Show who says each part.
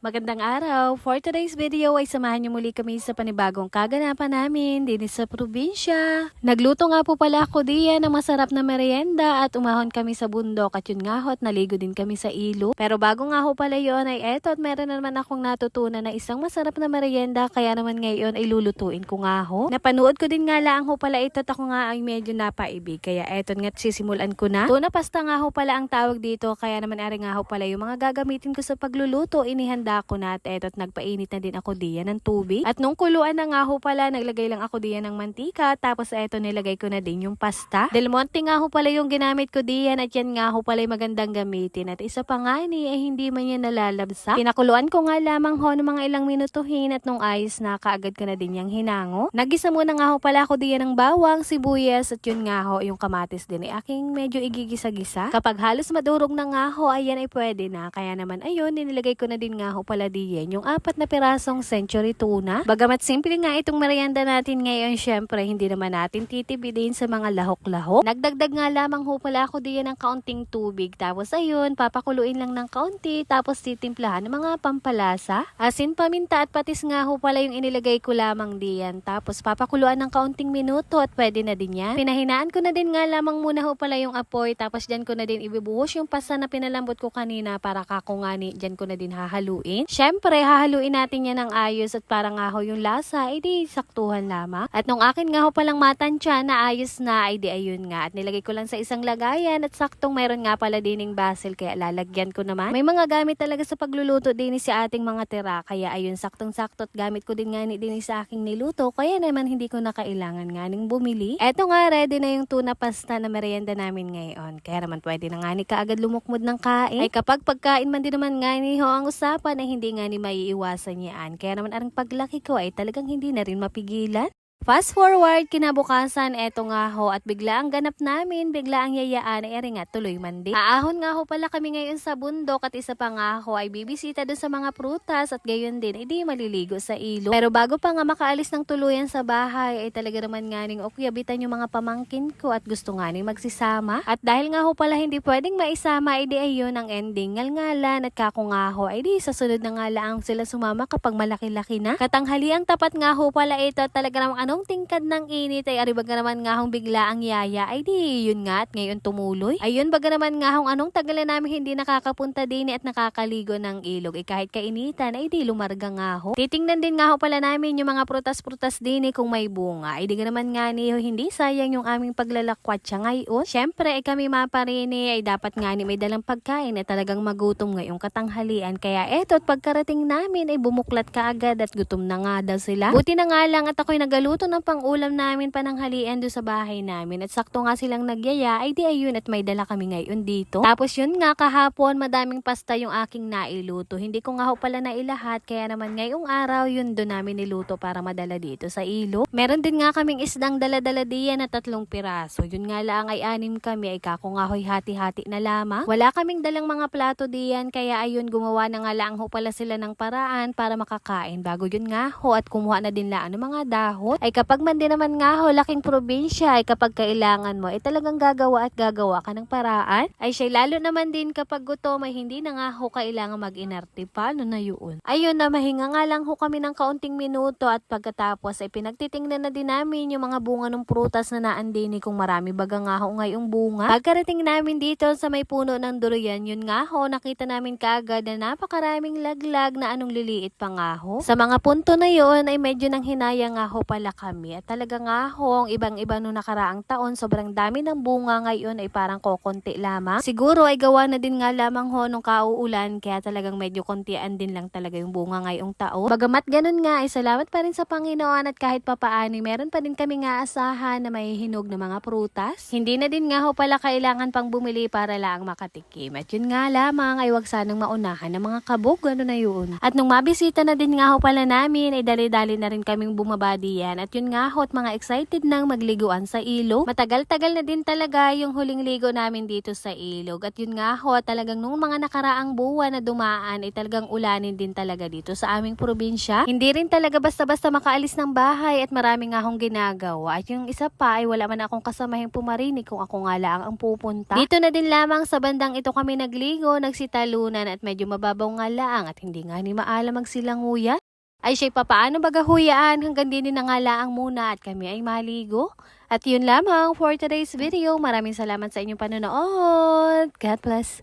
Speaker 1: Magandang araw! For today's video ay samahan niyo muli kami sa panibagong kaganapan namin din sa probinsya. Nagluto nga po pala ako diyan ng masarap na merienda at umahon kami sa bundok at yun nga ho at naligo din kami sa ilo. Pero bago nga ho pala yun ay eto at meron na naman akong natutunan na isang masarap na merienda kaya naman ngayon ay lulutuin ko nga ho. Napanood ko din nga lang ho pala ito at ako nga ay medyo napaibig kaya eto nga sisimulan ko na. Tuna pasta nga ho pala ang tawag dito kaya naman ari nga ho pala yung mga gagamitin ko sa pagluluto inihanda ko na at eto at nagpainit na din ako diyan ng tubig. At nung kuluan na nga ho pala, naglagay lang ako diyan ng mantika tapos eto nilagay ko na din yung pasta. Del Monte nga ho pala yung ginamit ko diyan at yan nga ho pala yung magandang gamitin. At isa pa nga ni ay hindi man yan nalalabsa. Pinakuluan ko nga lamang ho ng mga ilang minutuhin at nung ayos na kaagad ko na din yung hinango. Nagisa muna nga ho pala ako diyan ng bawang, sibuyas at yun nga ho yung kamatis din ay aking medyo igigisa-gisa. Kapag halos madurog na nga ho ayan ay pwede na. Kaya naman ayun nilagay ko na din nga ho pala diyan yung 4 na pirasong century tuna. Bagamat simple nga itong merienda natin ngayon, syempre hindi naman natin titibidin sa mga lahok-lahok. Nagdagdag nga lamang ho pala ako diyan ng kaunting tubig. Tapos ayun, papakuluin lang ng kaunti tapos titimplahan ng mga pampalasa. Asin, paminta at patis nga ho pala yung inilagay ko lamang diyan. Tapos papakuluan ng kaunting minuto at pwede na din yan. Pinahinaan ko na din nga lamang muna ho pala yung apoy tapos dyan ko na din ibibuhos yung pasta na pinalambot ko kanina para kakungani. Dyan ko na din hahaluin. Siyempre, hahaluin natin yan ng ayos at para nga ho yung lasa, edi saktuhan lamang. At nung akin nga ho palang matansya na ayos na, edi ayun nga. At nilagay ko lang sa isang lagayan at saktong mayroon nga pala dining basil kaya lalagyan ko naman. May mga gamit talaga sa pagluluto din si ating mga tira. Kaya ayun, saktong-sakto at gamit ko din nga din sa aking niluto. Kaya naman hindi ko na kailangan nga ning bumili. Eto nga, ready na yung tuna pasta na merienda namin ngayon. Kaya naman pwede na nga ni kaagad lumukmod ng kain. Ay kapag pagkain man din naman nga ni ho ang usapan ay hindi nga ni maiiwasan yan. Kaya naman ang paglaki ko ay talagang hindi na rin mapigilan. Fast forward, kinabukasan, eto nga ho, at bigla ang ganap namin, bigla ang yayaan, ay nga tuloy mandi. Aahon nga ho pala kami ngayon sa bundok at isa pa nga ho ay bibisita doon sa mga prutas at gayon din, edi maliligo sa ilog. Pero bago pa nga makaalis ng tuluyan sa bahay, ay talaga naman nga ning okyabitan yung mga pamangkin ko at gusto nga ning magsisama. At dahil nga ho pala hindi pwedeng maisama, edi ayun ang ending, ngalngalan at kako nga ho, edi sa sunod na nga lang sila sumama kapag malaki-laki na. Katanghaliang tapat nga ho pala ito, talaga namang anong tingkad ng init ay aribaga naman nga hong bigla ang yaya ay di yun nga at ngayon tumuloy. Ayun baga naman nga hong anong tagalan namin hindi nakakapunta din at nakakaligo ng ilog ay kahit kainitan ay di lumarga nga ho. Titingnan din nga ho pala namin yung mga prutas-prutas din kung may bunga ay di nga naman nga ni hindi sayang yung aming paglalakwat siya ngayon. Syempre ay kami maparini ay dapat nga ni may dalang pagkain at talagang magutom ngayong katanghalian kaya eto at pagkarating namin ay bumuklat kaagad at gutom na nga daw sila. Buti na nga lang at ako'y nagaluto ng pang-ulam namin pananghalian doon sa bahay namin at sakto nga silang nagyaya ay di ayun at may dala kami ngayon dito. Tapos yun nga kahapon madaming pasta yung aking nailuto. Hindi ko nga ho pala nailahat kaya naman ngayong araw yun doon namin niluto para madala dito sa ilo. Meron din nga kaming isdang dala-dala diyan na 3 piraso. Yun nga lang ay 6 kami ay kako nga ho'y hati-hati na lamang. Wala kaming dalang mga plato diyan kaya ayun gumawa na nga lang ho pala sila ng paraan para makakain. Bago yun nga ho at kumuha na din lang ng mga dahon. Ay kapag man din naman nga ho, laking probinsya ay kapag kailangan mo ay talagang gagawa at gagawa ka ng paraan. Ay siya lalo naman din kapag gutom ay hindi na nga ho kailangan mag-inarte. Paano na yun? Ayun na mahinga nga lang ho kami ng kaunting minuto at pagkatapos ay pinagtitingnan na din namin yung mga bunga ng prutas na naandini kung marami baga nga ho ngayong bunga. Pagkarating namin dito sa may puno ng durian, yun nga ho, nakita namin kaagad na napakaraming laglag na anong liliit pa nga ho. Sa mga punto na yun ay medyo nang hinaya nga ho pala kami. At talaga nga ho, ibang-iba nung nakaraang taon, sobrang dami ng bunga ngayon ay parang kokonti lamang. Siguro ay gawa na din nga lamang ho nung kauulan, kaya talagang medyo kontian din lang talaga yung bunga ngayong taon. Bagamat ganun nga, ay salamat pa rin sa Panginoon at kahit papaano, meron pa din kami nga asahan na may hinog na mga prutas. Hindi na din nga ho pala kailangan pang bumili para lang makatikim. At yun nga lamang, ay wag sanang maunahan ng mga kabog, gano'n na yun. At nung mabisita na din nga ho pala namin, ay dali-dali na rin kaming bumaba diyan at At yun nga ho, at mga excited nang magliguan sa ilog. Matagal-tagal na din talaga yung huling ligo namin dito sa ilog. At yun nga ho, talagang nung mga nakaraang buwan na dumaan ay talagang ulanin din talaga dito sa aming probinsya. Hindi rin talaga basta-basta makaalis ng bahay at marami nga akong ginagawa. At yung isa pa ay wala man akong kasamahing pumarinig kung ako nga lang ang pupunta. Dito na din lamang sa bandang ito kami nagligo, nagsitalunan at medyo mababaw nga lang at hindi nga ni maalam magsilanguya. Ay siya'y papaano baga huyaan hanggang din na nga laang muna at kami ay maligo. At yun lamang for today's video. Maraming salamat sa inyong panonood. God bless.